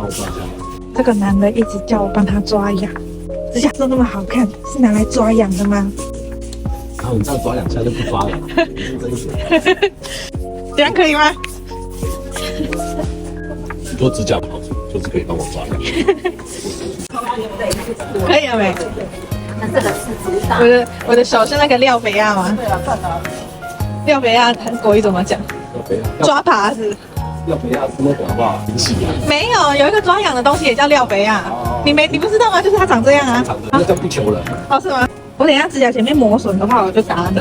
帮我抓一下。这个男的一直叫我帮他抓痒，指甲都那么好看，是拿来抓痒的吗？然后你这样抓2下就不抓了，你是真是。这样可以吗？你做指甲的好处就是可以帮我抓痒。可以了没？那这个是主打。我的手是那个廖北亚吗？廖北亚韩国语怎么讲？抓耙子。要不要是那个好不好？很细啊。没有一个抓痒的东西也叫廖北亚，你不知道吗？就是它长这样啊。那叫不求人。哦，是吗？我等一下指甲前面磨损的话，我就打你。